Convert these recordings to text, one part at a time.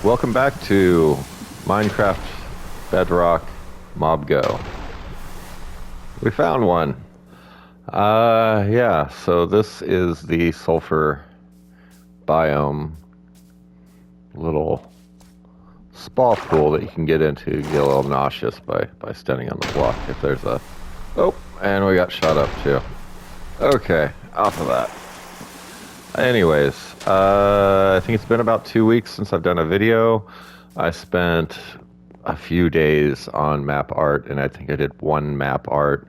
Welcome back to Minecraft Bedrock Mobgogh. We found one. Yeah, so this is the Sulfer biome. Little spa pool that you can get into. You get a little nauseous by standing on the block if there's a... Oh, and we got shot up too. Okay, off of that. Anyways, I think it's been about 2 weeks since I've done a video. I spent a few days on map art, and I think I did one map art,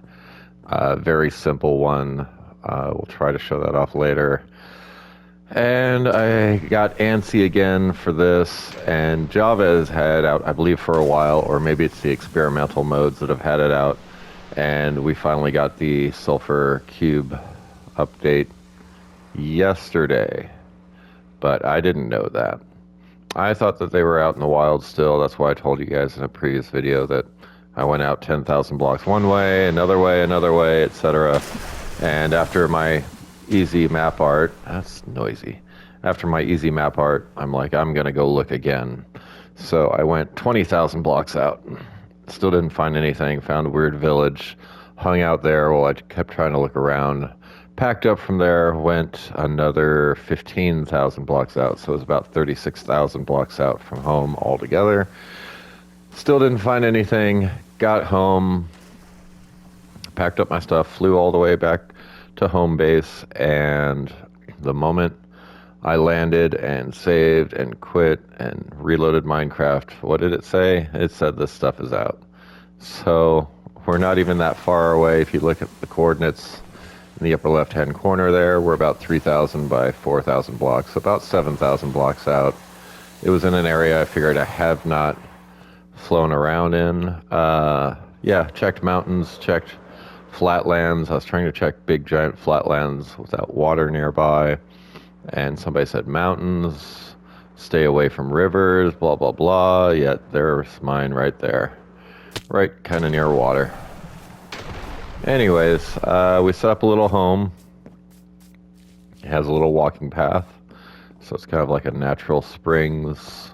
very simple one. We'll try to show that off later. And I got antsy again for this, and Java has had it out, I believe, for a while, or maybe it's the experimental modes that have had it out, and we finally got the Sulfer Cube update yesterday, but I didn't know that. I thought that they were out in the wild still. That's why I told you guys in a previous video that I went out 10,000 blocks one way, another way, etc. And after my easy map art, that's noisy. After my easy map art, I'm like, I'm gonna go look again. So I went 20,000 blocks out. Still didn't find anything. Found a weird village, hung out there while I kept trying to look around. Packed up from there, went another 15,000 blocks out, so it was about 36,000 blocks out from home altogether. Still didn't find anything. Got home, packed up my stuff, flew all the way back to home base, and the moment I landed and saved and quit and reloaded Minecraft, what did it say? It said this stuff is out. So we're not even that far away. If you look at the coordinates in the upper left-hand corner there, we're about 3,000 by 4,000 blocks, so about 7,000 blocks out. It was in an area I figured I have not flown around in. Yeah, checked mountains, checked flatlands. I was trying to check big, giant flatlands without water nearby, and somebody said mountains, stay away from rivers, blah, blah, blah, yet there's mine right there, right kind of near water. Anyways, we set up a little home. It has a little walking path, so it's kind of like a natural springs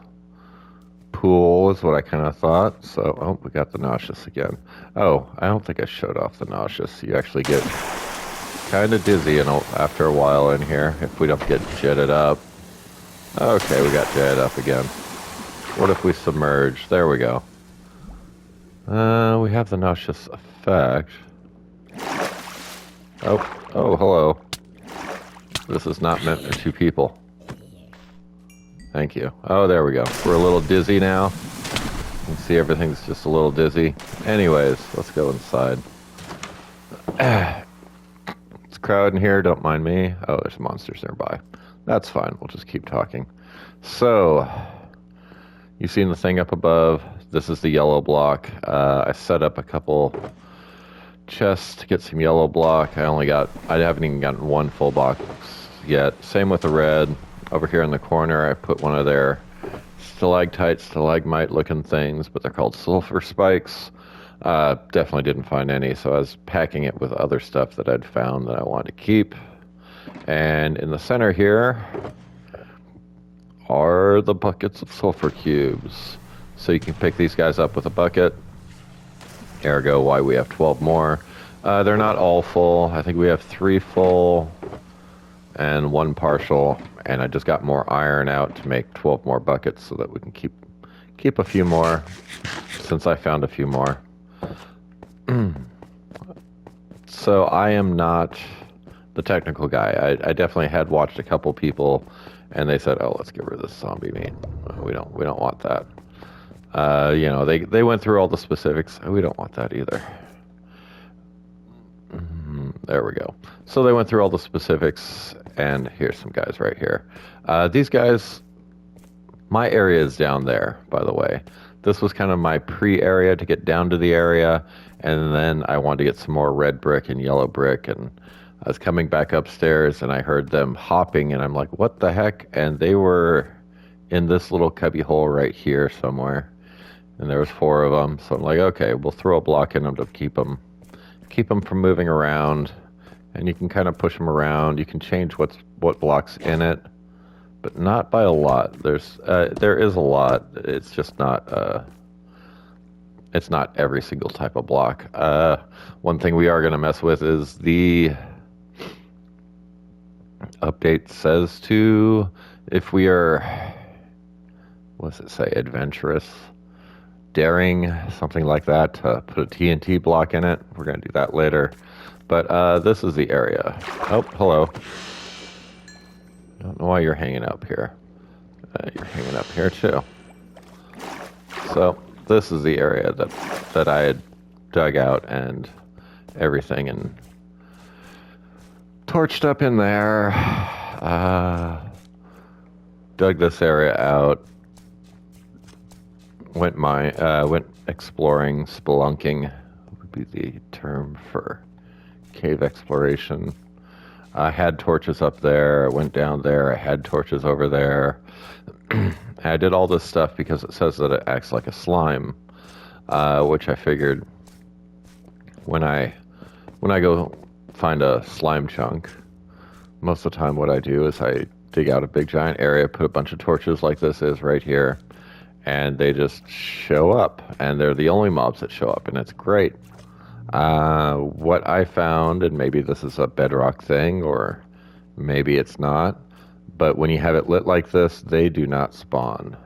pool is what I kind of thought. So, oh, we got the nauseous again. Oh, I don't think I showed off the nauseous. You actually get kind of dizzy after a while in here if we don't get jetted up. Okay, we got jetted up again. What if we submerge? There we go. We have the nauseous effect. Oh, hello. This is not meant for two people. Thank you. Oh, there we go. We're a little dizzy now. You can see everything's just a little dizzy. Anyways, let's go inside. It's crowded in here, don't mind me. Oh, there's monsters nearby. That's fine, we'll just keep talking. So, you've seen the thing up above. This is the yellow block. I set up a couple chests to get some yellow block. I haven't even gotten one full box yet. Same with the red. Over here in the corner, I put one of their stalactite, stalagmite looking things, but they're called sulfur spikes. Definitely didn't find any, so I was packing it with other stuff that I'd found that I wanted to keep. And in the center here are the buckets of sulfur cubes. So you can pick these guys up with a bucket. Ergo, why we have 12 more. They're not all full. I think we have 3 full and 1 partial. And I just got more iron out to make 12 more buckets so that we can keep a few more, since I found a few more. So I am not the technical guy. I definitely had watched a couple people, and they said, "Oh, let's get rid of this zombie meat. We don't want that." You know, they went through all the specifics. We don't want that either. There we go. So they went through all the specifics, and here's some guys right here. These guys, my area is down there, by the way. This was kind of my pre-area to get down to the area, and then I wanted to get some more red brick and yellow brick, and I was coming back upstairs, and I heard them hopping, and I'm like, what the heck? And they were in this little cubby hole right here somewhere. And there was 4 of them, so I'm like, okay, we'll throw a block in them to keep them from moving around, and you can kind of push them around. You can change what block's in it, but not by a lot. There is a lot. It's just not. It's not every single type of block. One thing we are going to mess with is the update says to, if we are, what does it say, adventurous, daring, something like that, to put a TNT block in it. We're going to do that later. But this is the area. Oh, hello. Don't know why you're hanging up here. You're hanging up here too. So this is the area that I had dug out and everything and torched up in there. Dug this area out. Went exploring, spelunking would be the term for cave exploration. I had torches up there. I went down there. I had torches over there. I did all this stuff because it says that it acts like a slime, which I figured when I go find a slime chunk, most of the time what I do is I dig out a big giant area, put a bunch of torches like this is right here, and they just show up, and they're the only mobs that show up, and it's great. What I found, and maybe this is a bedrock thing, or maybe it's not, but when you have it lit like this, they do not spawn.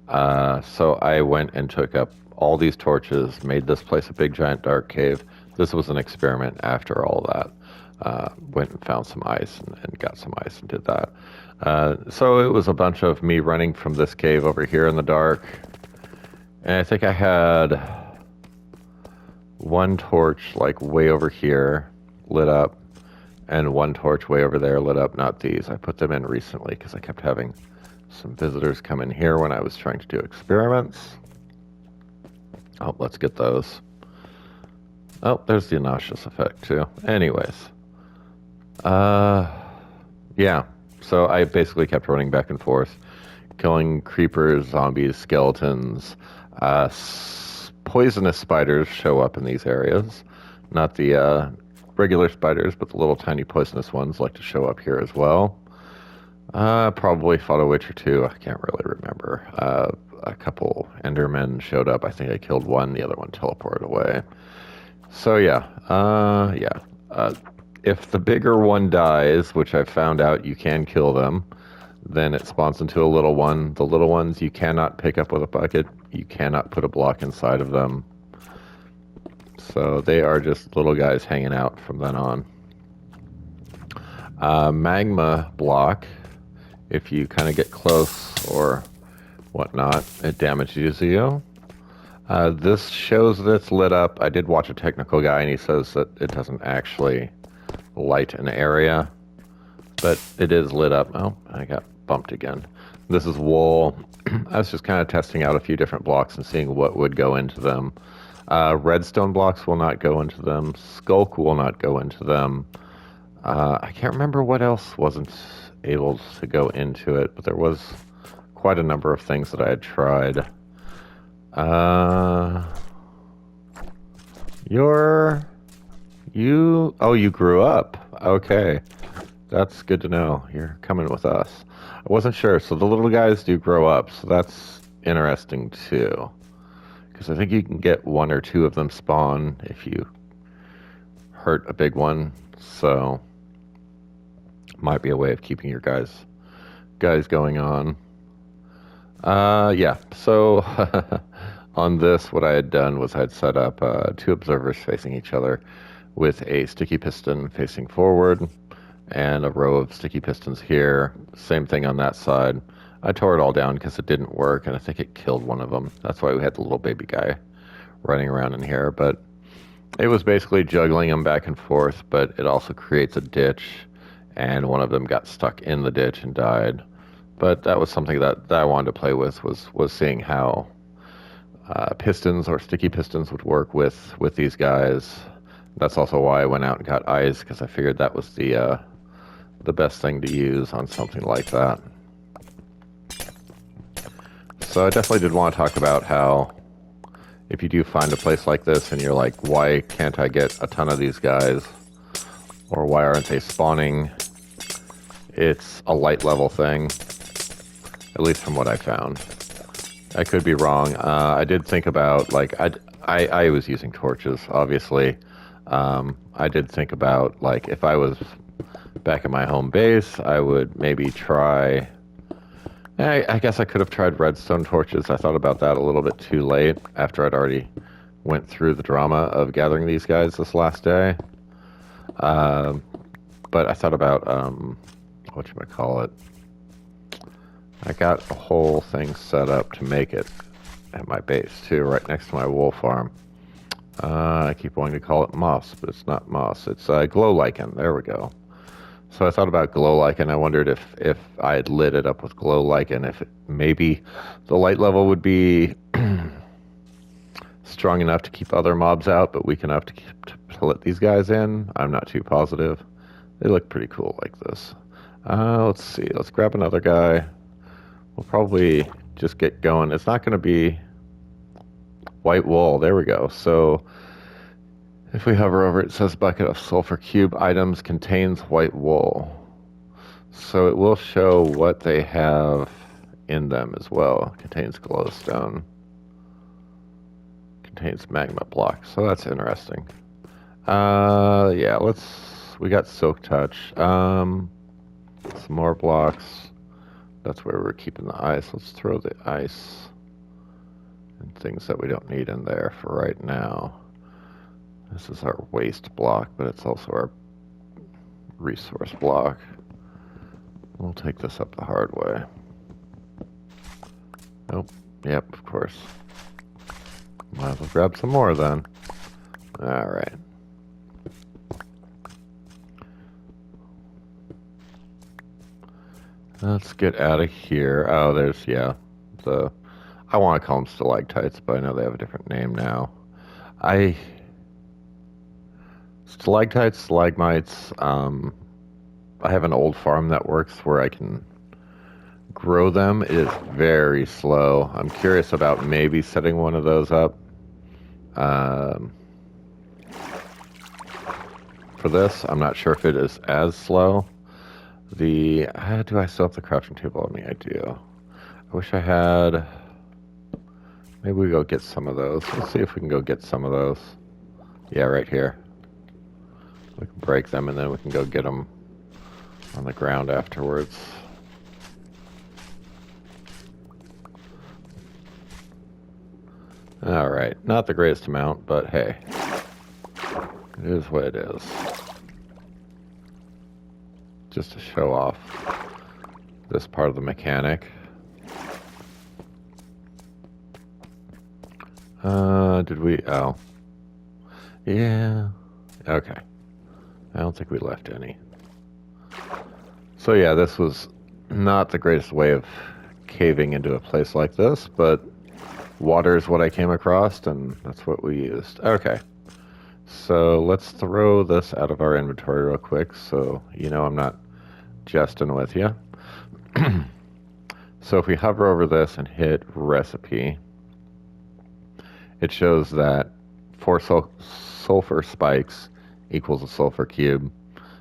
So I went and took up all these torches, made this place a big giant dark cave. This was an experiment after all that. Went and found some ice and got some ice and did that. So it was a bunch of me running from this cave over here in the dark. And I think I had one torch like way over here lit up and one torch way over there lit up. Not these. I put them in recently because I kept having some visitors come in here when I was trying to do experiments. Oh, let's get those. Oh, there's the nauseous effect too. Anyways. Yeah. So I basically kept running back and forth, killing creepers, zombies, skeletons. Poisonous spiders show up in these areas. Not the regular spiders, but the little tiny poisonous ones like to show up here as well. Probably fought a witch or two. I can't really remember. A couple endermen showed up. I think I killed one. The other one teleported away. So yeah. If the bigger one dies, which I've found out you can kill them, then it spawns into a little one. The little ones you cannot pick up with a bucket. You cannot put a block inside of them. So they are just little guys hanging out from then on. Magma block, if you kind of get close or whatnot, it damages you. This shows that it's lit up. I did watch a technical guy and he says that it doesn't actually light an area, but it is lit up. Oh, I got bumped again. This is wool. I was just kind of testing out a few different blocks and seeing what would go into them. Redstone blocks will not go into them. Skulk will not go into them. I can't remember what else wasn't able to go into it, but there was quite a number of things that I had tried. You grew up. Okay. That's good to know. You're coming with us. I wasn't sure. So the little guys do grow up. So that's interesting too. Because I think you can get one or two of them spawn if you hurt a big one. So might be a way of keeping your guys going on. Yeah. So on this, what I had done was I'd set up two observers facing each other with a sticky piston facing forward and a row of sticky pistons here. Same thing on that side. I tore it all down because it didn't work, and I think it killed one of them. That's why we had the little baby guy running around in here. But it was basically juggling them back and forth, but it also creates a ditch, and one of them got stuck in the ditch and died. But that was something that I wanted to play with, was seeing how pistons or sticky pistons would work with these guys. That's also why I went out and got ice, because I figured that was the best thing to use on something like that. So I definitely did want to talk about how if you do find a place like this and you're like, why can't I get a ton of these guys? Or why aren't they spawning? It's a light level thing. at least from what I found. I could be wrong. I did think about, like, I was using torches, obviously. I did think about, like, if I was back at my home base, I would maybe try... I guess I could have tried redstone torches. I thought about that a little bit too late, after I'd already went through the drama of gathering these guys this last day. But I thought about, whatchamacallit. I got a whole thing set up to make it at my base, too, right next to my wool farm. I keep wanting to call it moss, but it's not moss. It's glow lichen. There we go. So I thought about glow lichen. I wondered if I had lit it up with glow lichen, if maybe the light level would be strong enough to keep other mobs out, but weak enough to let these guys in. I'm not too positive. They look pretty cool like this. Let's see. Let's grab another guy. We'll probably just get going. It's not going to be white wool. There we go. So if we hover over it, it says bucket of sulfur cube items contains white wool. So it will show what they have in them as well. Contains glowstone. Contains magma block. So that's interesting. Yeah, we got silk touch. Some more blocks. That's where we're keeping the ice. Let's throw the ice and things that we don't need in there for right now. This is our waste block, but it's also our resource block. We'll take this up the hard way. Nope. Yep, of course. Might as well grab some more then. Alright. Let's get out of here. Oh, there's, yeah, I want to call them stalactites, but I know they have a different name now. Stalactites, stalagmites, I have an old farm that works where I can grow them. It is very slow. I'm curious about maybe setting one of those up. For this, I'm not sure if it is as slow. Do I still have the crafting table on me? I do. I wish I had... Maybe we go get some of those. Let's see if we can go get some of those. Yeah, right here. We can break them and then we can go get them on the ground afterwards. Alright, not the greatest amount, but hey. It is what it is. Just to show off this part of the mechanic. Did we? Oh. Yeah. Okay. I don't think we left any. So yeah, this was not the greatest way of caving into a place like this, but water is what I came across, and that's what we used. Okay. So let's throw this out of our inventory real quick, so you know I'm not jesting with you. So if we hover over this and hit recipe, it shows that 4 sulfur spikes equals a sulfur cube.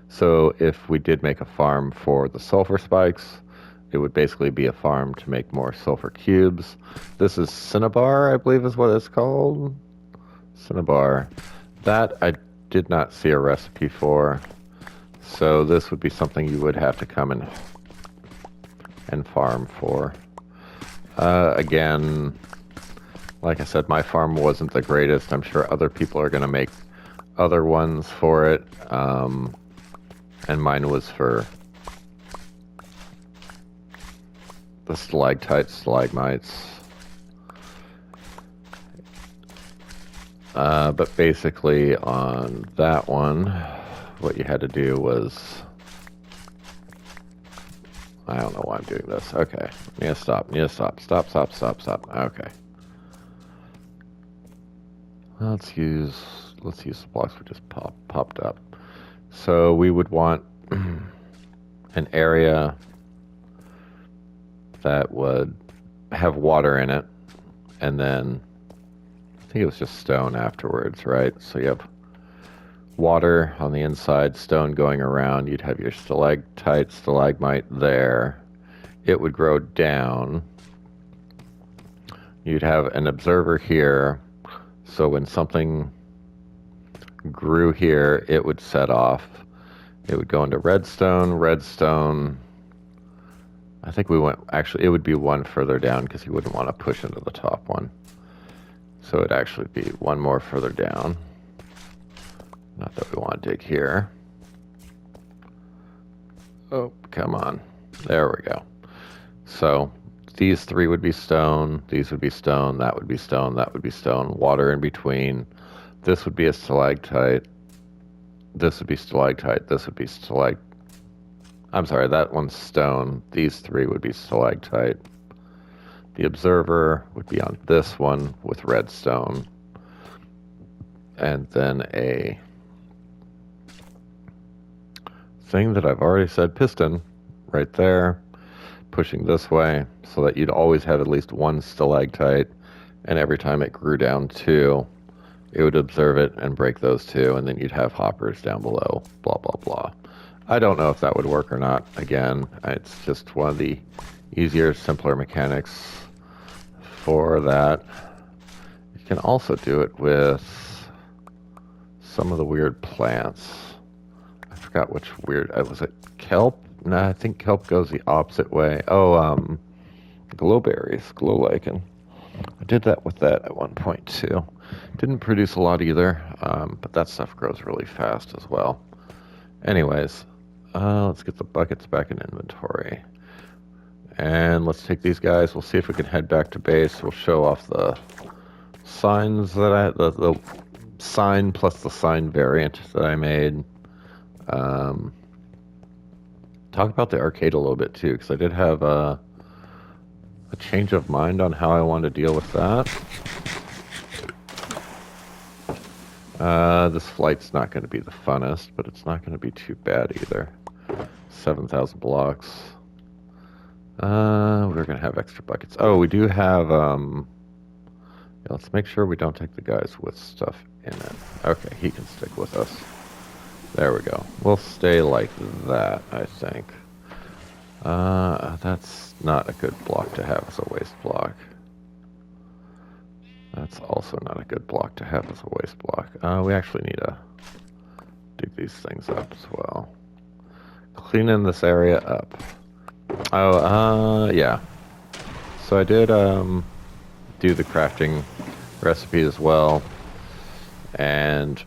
So if we did make a farm for the sulfur spikes, it would basically be a farm to make more sulfur cubes. This is cinnabar, I believe is what it's called. Cinnabar. That I did not see a recipe for. So this would be something you would have to come and farm for. Again, like I said, my farm wasn't the greatest. I'm sure other people are going to make other ones for it. And mine was for the stalactites, stalagmites. But basically on that one, what you had to do was... I don't know why I'm doing this. Okay. Need to stop. Stop. Okay. Let's use the blocks we just popped up. So we would want an area that would have water in it, and then I think it was just stone afterwards, right? So you have water on the inside, stone going around. You'd have your stalactite, stalagmite there. it would grow down. You'd have an observer here, so when something grew here, it would set off. It would go into redstone, redstone. I think we went, actually, it would be one further down because you wouldn't want to push into the top one. So it'd actually be one more further down. Not that we want to dig here. Oh, come on. There we go. So these three would be stone, these would be stone, that would be stone, that would be stone, water in between. This would be a stalactite. This would be stalactite, this would be I'm sorry, that one's stone. These three would be stalactite. The observer would be on this one with redstone. And then a thing that I've already said, piston, right there, pushing this way, so that you'd always have at least one stalactite, and every time it grew down two, it would observe it and break those two, and then you'd have hoppers down below, blah, blah, blah. I don't know if that would work or not. Again, it's just one of the easier, simpler mechanics for that. You can also do it with some of the weird plants. I forgot which weird, was it kelp? No, I think kelp goes the opposite way. Oh, glowberries, glow lichen. I did that with that at one point too. Didn't produce a lot either, but that stuff grows really fast as well. Anyways, let's get the buckets back in inventory. And let's take these guys. We'll see if we can head back to base. We'll show off the signs that the sign plus the sign variant that I made. Talk about the arcade a little bit too, because I did have a change of mind on how I want to deal with that. This flight's not going to be the funnest, but it's not going to be too bad either. 7,000 blocks. We're going to have extra buckets. Oh, we do have, yeah, let's make sure we don't take the guys with stuff in it. Okay, he can stick with us. There we go. We'll stay like that, I think. That's not a good block to have as a waste block. That's also not a good block to have as a waste block. We actually need to dig these things up as well. Cleaning this area up. Oh, yeah. So I did do the crafting recipe as well. And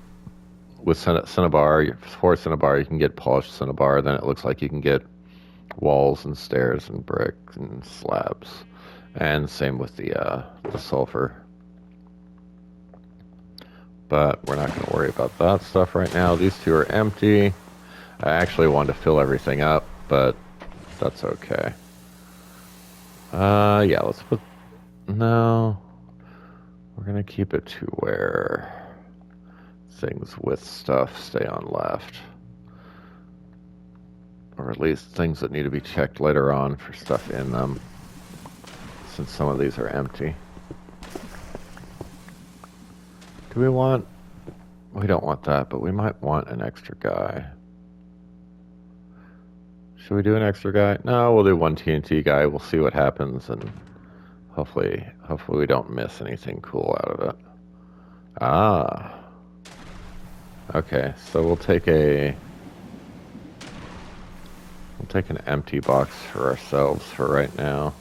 with cinnabar, for cinnabar, you can get polished cinnabar. Then it looks like you can get walls and stairs and brick and slabs. And same with the sulfur. But we're not going to worry about that stuff right now. These two are empty. I actually wanted to fill everything up, but that's okay. Yeah, let's put... No. We're going to keep it to where things with stuff stay on left. Or at least things that need to be checked later on for stuff in them, since some of these are empty. Do we want... We don't want that, but we might want an extra guy. Should we do an extra guy? No, we'll do one TNT guy. We'll see what happens, and hopefully we don't miss anything cool out of it. Ah. Okay, so we'll take an empty box for ourselves for right now.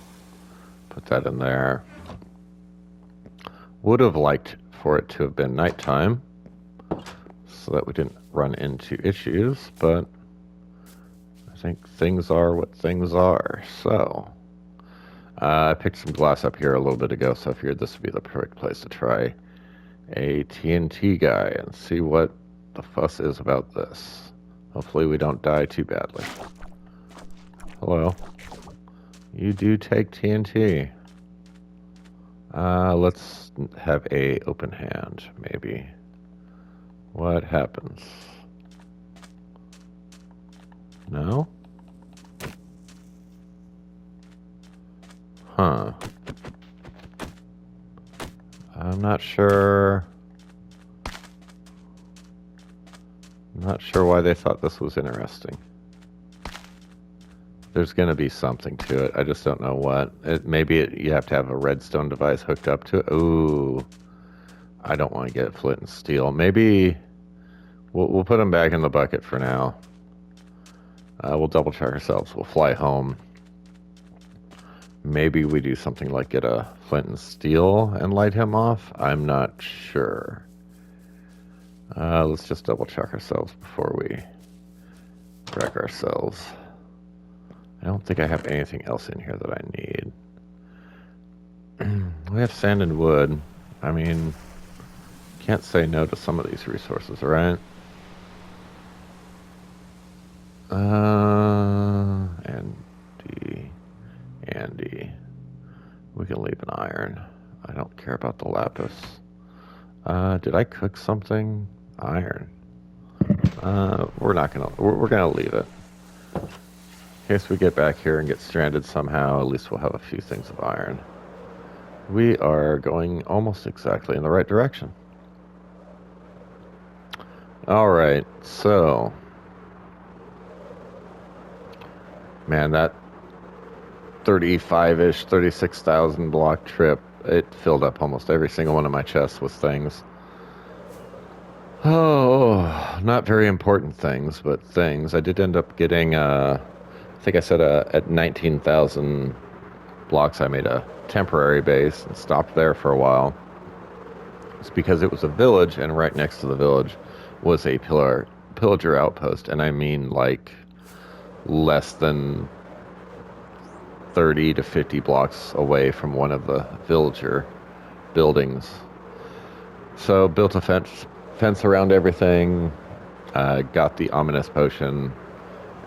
Put that in there. Would have liked for it to have been nighttime so that we didn't run into issues, but I think things are what things are. So I picked some glass up here a little bit ago, so I figured this would be the perfect place to try a TNT guy and see what the fuss is about this. Hopefully we don't die too badly. Hello. You do take TNT. Let's have a open hand, maybe. What happens? No? Huh. I'm not sure. I'm not sure why they thought this was interesting. There's going to be something to it. I just don't know what. You have to have a redstone device hooked up to it. Ooh, I don't want to get flint and steel. Maybe we'll put them back in the bucket for now. We'll double check ourselves. We'll fly home. Maybe we do something like get a flint and steel and light him off. I'm not sure. Let's just double check ourselves before we wreck ourselves. I don't think I have anything else in here that I need. We have sand and wood. I mean, can't say no to some of these resources, right? Andy. We can leave an iron. I don't care about the lapis. Did I cook something? Iron. We're gonna leave it. In case we get back here and get stranded somehow, at least we'll have a few things of iron. We are going almost exactly in the right direction. Alright, so... Man, that 35-ish, 36,000 block trip, it filled up almost every single one of my chests with things. Oh, not very important things, but things. I did end up getting, I think I said at 19,000 blocks I made a temporary base and stopped there for a while. It's because it was a village, and right next to the village was a pillager outpost, and I mean like less than 30 to 50 blocks away from one of the villager buildings. So built a fence around everything, got the ominous potion,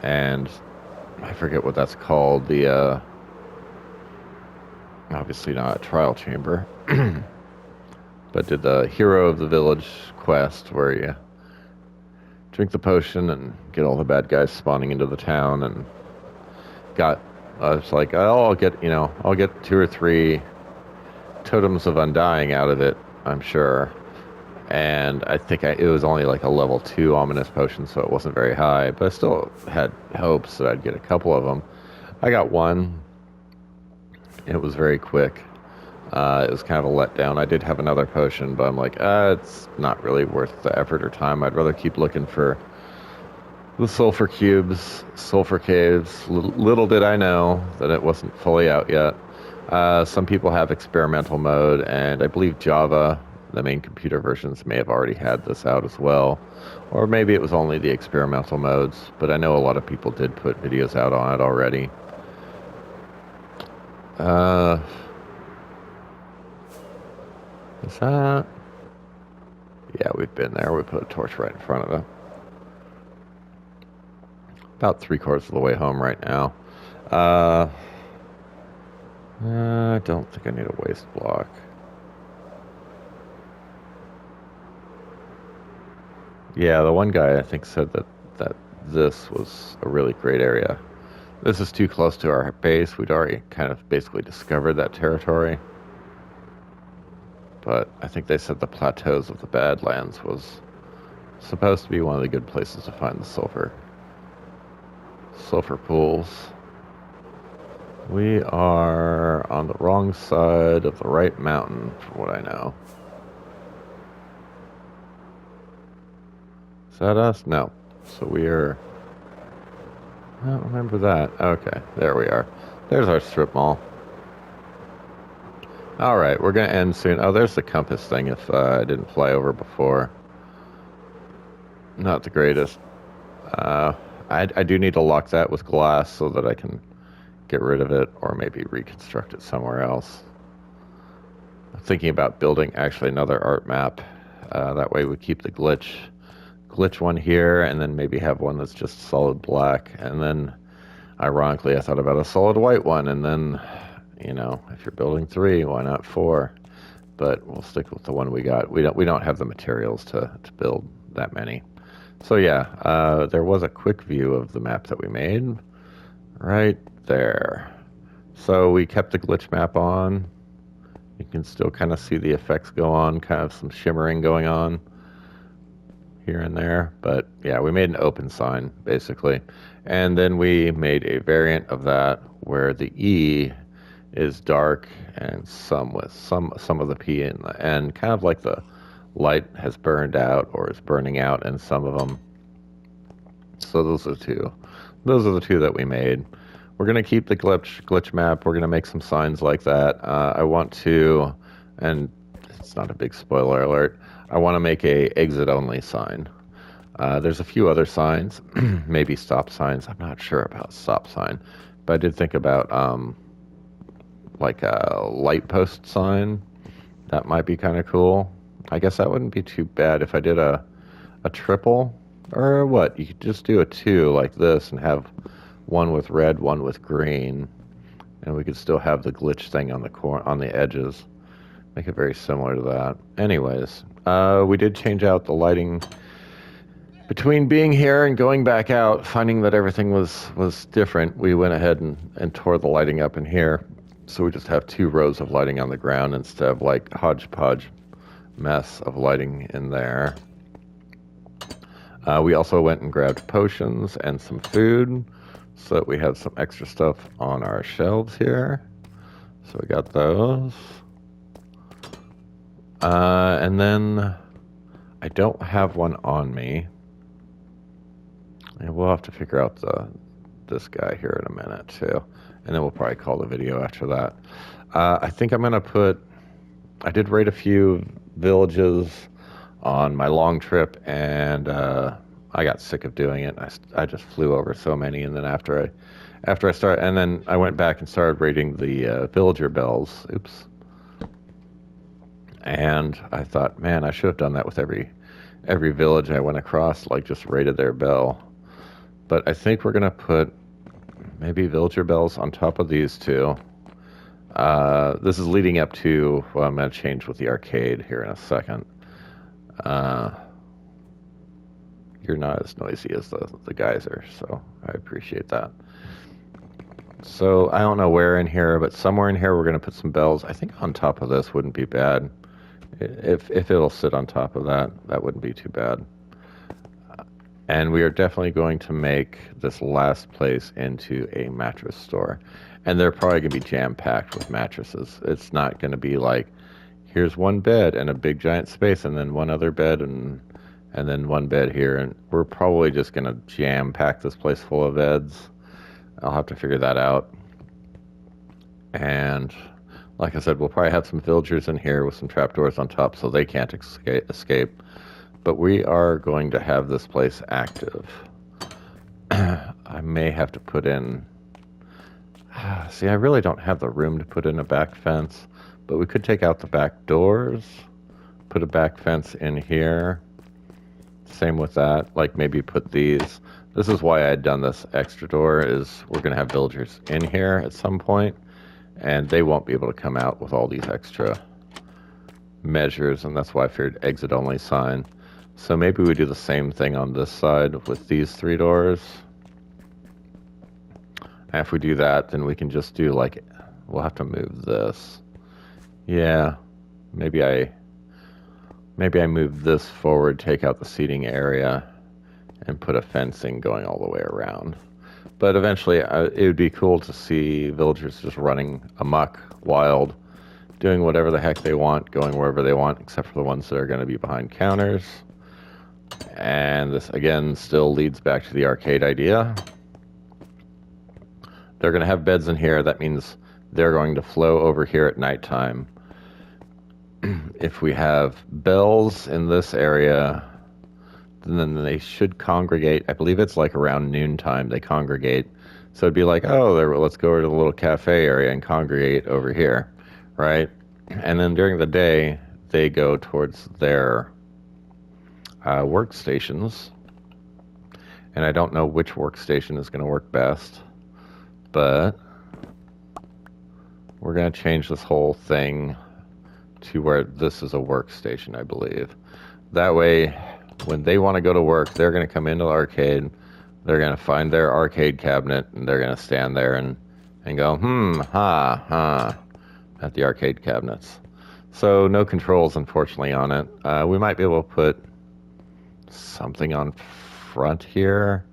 and I forget what that's called, the obviously not a trial chamber, but did the hero of the village quest where you drink the potion and get all the bad guys spawning into the town, and I was like, I'll get 2 or 3 totems of undying out of it, I'm sure. And I think it was only like a level 2 ominous potion, so it wasn't very high, but I still had hopes that I'd get a couple of them. I got one. It was very quick. It was kind of a letdown. I did have another potion, but I'm like, it's not really worth the effort or time. I'd rather keep looking for the sulfur cubes, sulfur caves. Little did I know that it wasn't fully out yet. Some people have experimental mode, and I believe Java, the main computer versions, may have already had this out as well. Or maybe it was only the experimental modes, but I know a lot of people did put videos out on it already. Is that... Yeah, we've been there. We put a torch right in front of it. About 3/4 of the way home right now. I don't think I need a waste block. Yeah, the one guy I think said that this was a really great area. This is too close to our base. We'd already kind of basically discovered that territory. But I think they said the plateaus of the Badlands was supposed to be one of the good places to find the sulfur pools. We are on the wrong side of the right mountain, from what I know. Is that us? No. So we are... I don't remember that. Okay, there we are. There's our strip mall. Alright, we're going to end soon. Oh, there's the compass thing if I didn't fly over before. Not the greatest. I do need to lock that with glass so that I can get rid of it or maybe reconstruct it somewhere else. I'm thinking about building actually another art map. That way we keep the glitch one here and then maybe have one that's just solid black. And then, ironically, I thought about a solid white one. And then, you know, if you're building 3, why not 4? But we'll stick with the one we got. We don't have the materials to build that many. So yeah, there was a quick view of the map that we made right there. So we kept the glitch map on. You can still kind of see the effects go on, kind of some shimmering going on. here and there. But yeah, we made an open sign basically. And then we made a variant of that where the E is dark and some with some of the P in the end, kind of like the light has burned out or is burning out in some of them. So those are the two that we made. We're gonna keep the glitch map. We're gonna make some signs like that. I want to, and it's not a big spoiler alert, I want to make a exit only sign. There's a few other signs, maybe stop signs. I'm not sure about stop sign, but I did think about like a light post sign. That might be kind of cool. I guess that wouldn't be too bad if I did a triple, or what? You could just do a 2 like this and have one with red, one with green, and we could still have the glitch thing on the edges. Make it very similar to that. Anyways, we did change out the lighting between being here and going back out, finding that everything was different. We went ahead and tore the lighting up in here, so we just have 2 rows of lighting on the ground instead of like hodgepodge mess of lighting in there. We also went and grabbed potions and some food so that we have some extra stuff on our shelves here. So we got those. And then I don't have one on me. And we'll have to figure out this guy here in a minute too. And then we'll probably call the video after that. I think I'm going to I did raid a few villages on my long trip, and I got sick of doing it. I just flew over so many, and then after I started, and then I went back and started raiding the villager bells. Oops. And I thought, man, I should have done that with every village I went across, like just raided their bell. But I think we're gonna put maybe villager bells on top of these 2. This is leading up to, well, I'm gonna change with the arcade here in a second. You're not as noisy as the geyser, so I appreciate that. So I don't know where in here, but somewhere in here we're gonna put some bells. I think on top of this wouldn't be bad. If it'll sit on top of that, that wouldn't be too bad. And we are definitely going to make this last place into a mattress store. And they're probably going to be jam-packed with mattresses. It's not going to be like, here's one bed and a big giant space and then one other bed and then one bed here. And we're probably just going to jam-pack this place full of beds. I'll have to figure that out. And like I said, we'll probably have some villagers in here with some trapdoors on top so they can't escape. But we are going to have this place active. I may have to put in... See, I really don't have the room to put in a back fence, but we could take out the back doors, put a back fence in here. Same with that, like maybe put these. This is why I had done this extra door, is we're going to have villagers in here at some point, and they won't be able to come out with all these extra measures, and that's why I figured exit only sign. So maybe we do the same thing on this side with these 3 doors. And if we do that, then we can just do like, we'll have to move this. Yeah, maybe I move this forward, take out the seating area, and put a fencing going all the way around. But eventually, it would be cool to see villagers just running amok, wild, doing whatever the heck they want, going wherever they want, except for the ones that are going to be behind counters. And this, again, still leads back to the arcade idea. They're going to have beds in here. That means they're going to flow over here at nighttime. If we have bells in this area, then they should congregate. I believe it's like around noontime they congregate. So it'd be like, oh, let's go over to the little cafe area and congregate over here, right? And then during the day, they go towards their workstations. And I don't know which workstation is going to work best, but we're going to change this whole thing to where this is a workstation, I believe. That way, when they want to go to work, they're going to come into the arcade, they're going to find their arcade cabinet, and they're going to stand there and go, at the arcade cabinets. So no controls, unfortunately, on it. We might be able to put something on front here.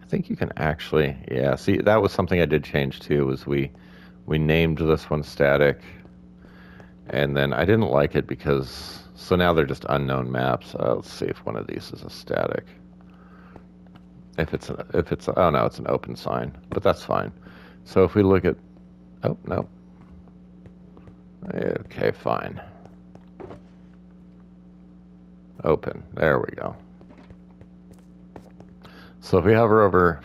I think you can actually, yeah, see, that was something I did change too, was we named this one static, and then I didn't like it because, so now they're just unknown maps. Let's see if one of these is a static. If it's, oh no, it's an open sign, but that's fine. So if we look at, oh, no. Okay, fine. Open, there we go. So if we hover over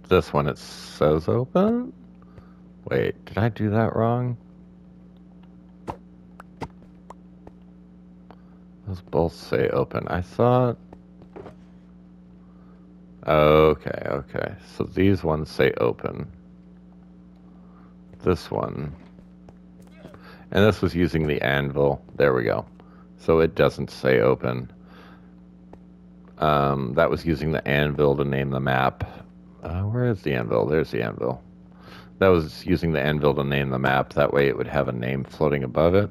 this one, it says open. Wait, did I do that wrong? Those both say open. I thought... Okay, okay. So these ones say open. This one. And this was using the anvil. There we go. So it doesn't say open. That was using the anvil to name the map. Where is the anvil? There's the anvil. That was using the anvil to name the map. That way it would have a name floating above it.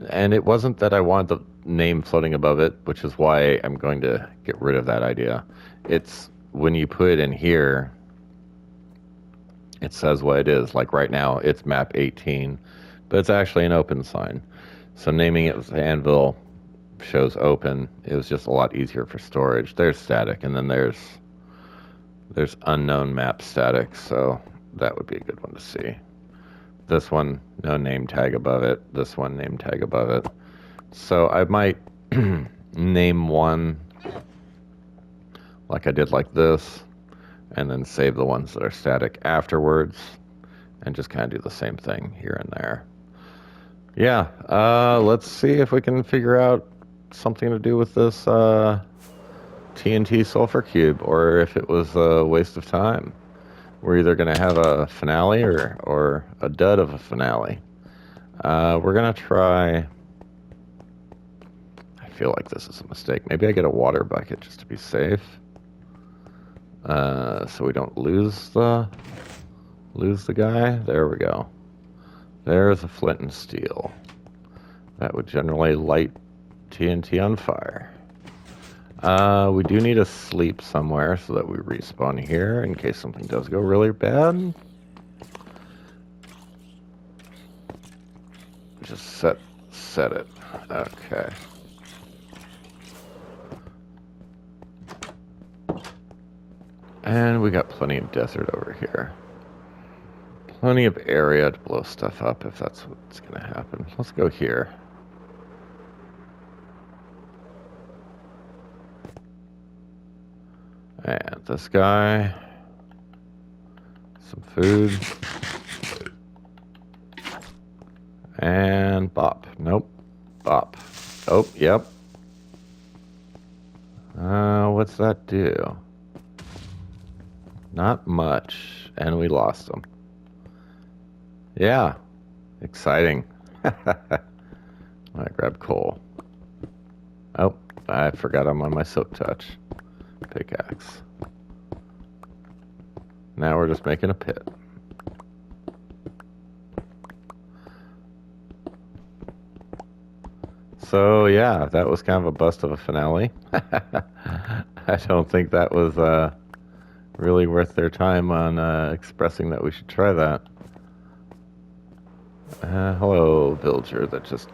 And it wasn't that I wanted the name floating above it, which is why I'm going to get rid of that idea. It's when you put it in here, it says what it is. Like right now, it's map 18, but it's actually an open sign. So naming it as anvil shows open. It was just a lot easier for storage. There's static, and then there's unknown map static, so that would be a good one to see. This one, no name tag above it. This one, name tag above it. So I might name one like I did like this, and then save the ones that are static afterwards, and just kind of do the same thing here and there. Yeah, let's see if we can figure out something to do with this TNT sulfur cube, or if it was a waste of time. We're either going to have a finale or a dud of a finale. We're going to try... I feel like this is a mistake. Maybe I get a water bucket just to be safe. So we don't lose the guy. There we go. There's a flint and steel. That would generally light TNT on fire. We do need to sleep somewhere so that we respawn here in case something does go really bad. Just set it. Okay. And we got plenty of desert over here. Plenty of area to blow stuff up if that's what's going to happen. Let's go here. And this guy. Some food. And bop. Nope. Bop. Oh, yep. What's that do? Not much. And we lost him. Yeah. Exciting. I grab coal. Oh, I forgot I'm on my silk touch. Pickaxe. Now we're just making a pit. So yeah, that was kind of a bust of a finale. I don't think that was really worth their time on expressing that we should try that. Hello, villager that just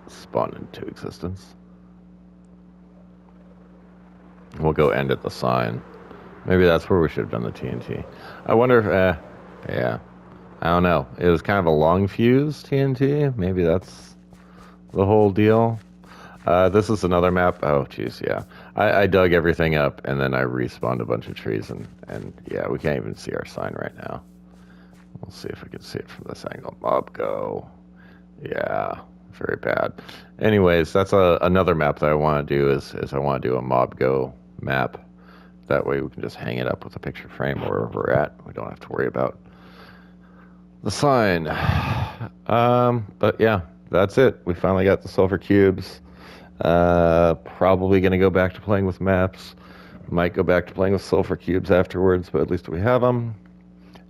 spawned into existence. We'll go end at the sign. Maybe that's where we should have done the TNT. I wonder if, yeah. I don't know. It was kind of a long fuse TNT. Maybe that's the whole deal. This is another map. Oh, geez, yeah. I dug everything up, and then I respawned a bunch of trees, and yeah, we can't even see our sign right now. We'll see if we can see it from this angle. Mobgogh. Yeah, very bad. Anyways, that's another map that I want to do is I want to do a Mobgogh map. That way we can just hang it up with a picture frame wherever we're at. We don't have to worry about the sign. But yeah, that's it. We finally got the sulfur cubes. Probably going to go back to playing with maps. Might go back to playing with sulfur cubes afterwards, but at least we have them.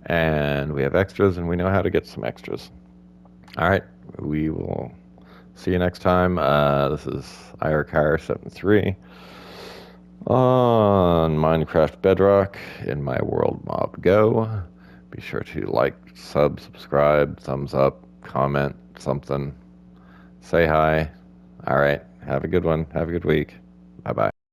And we have extras, and we know how to get some extras. All right, we will see you next time. This is IRCar73. on Minecraft Bedrock in my world Mobgogh. Be sure to like, subscribe, thumbs up, comment, something. Say hi. All right. Have a good one. Have a good week. Bye-bye.